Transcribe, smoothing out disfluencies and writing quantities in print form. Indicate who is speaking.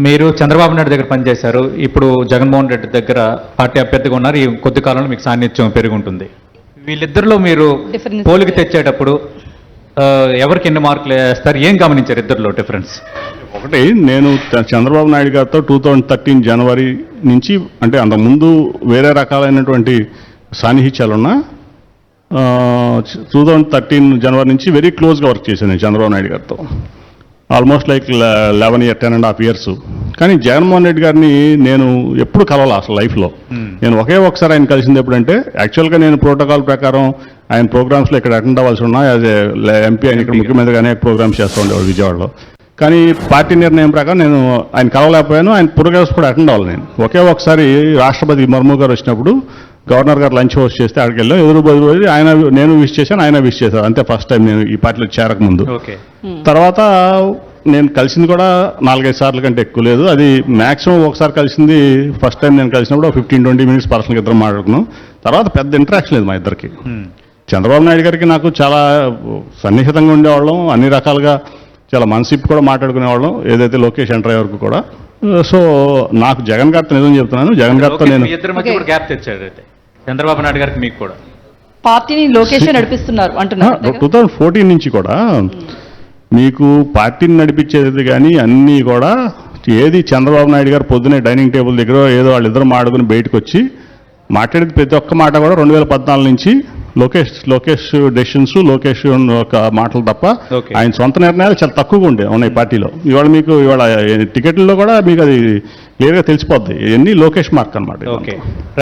Speaker 1: మీరు చంద్రబాబు నాయుడు దగ్గర పనిచేశారు, ఇప్పుడు జగన్మోహన్ రెడ్డి దగ్గర పార్టీ అభ్యర్థిగా ఉన్నారు. ఈ కొద్ది కాలంలో మీకు సాన్నిధ్యం పెరుగుంటుంది. వీళ్ళిద్దరిలో మీరు
Speaker 2: Difference.
Speaker 1: పోలికి తెచ్చేటప్పుడు ఎవరికి ఎన్ని మార్కులు వేస్తారు? ఏం గమనించారు ఇద్దరిలో డిఫరెన్స్?
Speaker 3: ఒకటి, నేను చంద్రబాబు నాయుడు గారితో 2013 జనవరి నుంచి, అంటే అంతకుముందు వేరే రకాలైనటువంటి సాన్నిహిత్యాలున్నా 2013 జనవరి నుంచి వెరీ క్లోజ్గా వర్క్ చేశాను నేను చంద్రబాబు నాయుడు గారితో. Almost like 10.5 years. కానీ జగన్మోహన్ రెడ్డి గారిని నేను ఎప్పుడు కలవాలి అసలు లైఫ్లో. నేను ఒకే ఒకసారి ఆయన కలిసింది ఎప్పుడంటే, యాక్చువల్గా నేను ప్రోటోకాల్ ప్రకారం ఆయన ప్రోగ్రామ్స్లో ఇక్కడ అటెండ్ అవ్వాల్సి ఉన్నా. యాజ్ ఏ ఎంపీ ఆయన ఇక్కడ ముఖ్యమంత్రిగా అనేక ప్రోగ్రామ్స్ చేస్తూ ఉండేవాడు విజయవాడలో. కానీ పార్టీ నిర్ణయం ప్రకారం నేను ఆయన కలవలేకపోయాను. ఆయన ప్రోగ్రామ్స్ కూడా అటెండ్ అవ్వాలి. నేను ఒకే ఒకసారి రాష్ట్రపతి ముర్ము గారు వచ్చినప్పుడు గవర్నర్ గారు లంచ్ హోస్ట్ చేస్తే అక్కడికి వెళ్ళాం. ఎదురు బదులు ఆయన, నేను విష్ చేశాను, ఆయన విష్ చేశాను. అంతే ఫస్ట్ టైం నేను ఈ పార్టీలో చేరకముందు. తర్వాత నేను కలిసింది కూడా 4-5 సార్లు కంటే ఎక్కువ లేదు. అది మ్యాక్సిమం ఒకసారి కలిసింది. ఫస్ట్ టైం నేను కలిసినప్పుడు 15-20 minutes పర్సనల్గా ఇద్దరం మాట్లాడుకున్నాం. తర్వాత పెద్ద ఇంటరాక్షన్ లేదు మా ఇద్దరికి. చంద్రబాబు నాయుడు గారికి నాకు చాలా సన్నిహితంగా ఉండేవాళ్ళం, అన్ని రకాలుగా చాలా మనసిప్పి కూడా మాట్లాడుకునేవాళ్ళం, ఏదైతే లోకేష్ ఎంటర్ అయ్యే వరకు కూడా. సో నాకు జగన్ గారితో నిజం చెప్తున్నాను, జగన్ గారితో నేను
Speaker 1: ఇద్దరి మధ్య కూడా గ్యాప్ తెచ్చాడు అయితే చంద్రబాబు నాయుడు గారికి మీకు కూడా.
Speaker 2: పార్టీని లోకేష్ నడిపిస్తున్నారు అంటున్నారు.
Speaker 3: 2014 నుంచి కూడా మీకు పార్టీని నడిపించేది కానీ అన్నీ కూడా ఏది చంద్రబాబు నాయుడు గారు పొద్దునే డైనింగ్ టేబుల్ దగ్గర ఏదో వాళ్ళిద్దరు మాడుకుని బయటకు వచ్చి మాట్లాడేది ప్రతి ఒక్క మాట కూడా 2014 నుంచి లోకేష్ డెసిషన్స్, లోకేష్ ఒక మాటలు తప్ప ఆయన సొంత నిర్ణయాలు చాలా తక్కువగా ఉన్నాయి పార్టీలో. ఇవాళ టికెట్లలో కూడా మీకు అది క్లియర్గా తెలిసిపోద్ది. ఇవన్నీ లోకేష్ మార్క్ అన్నమాట.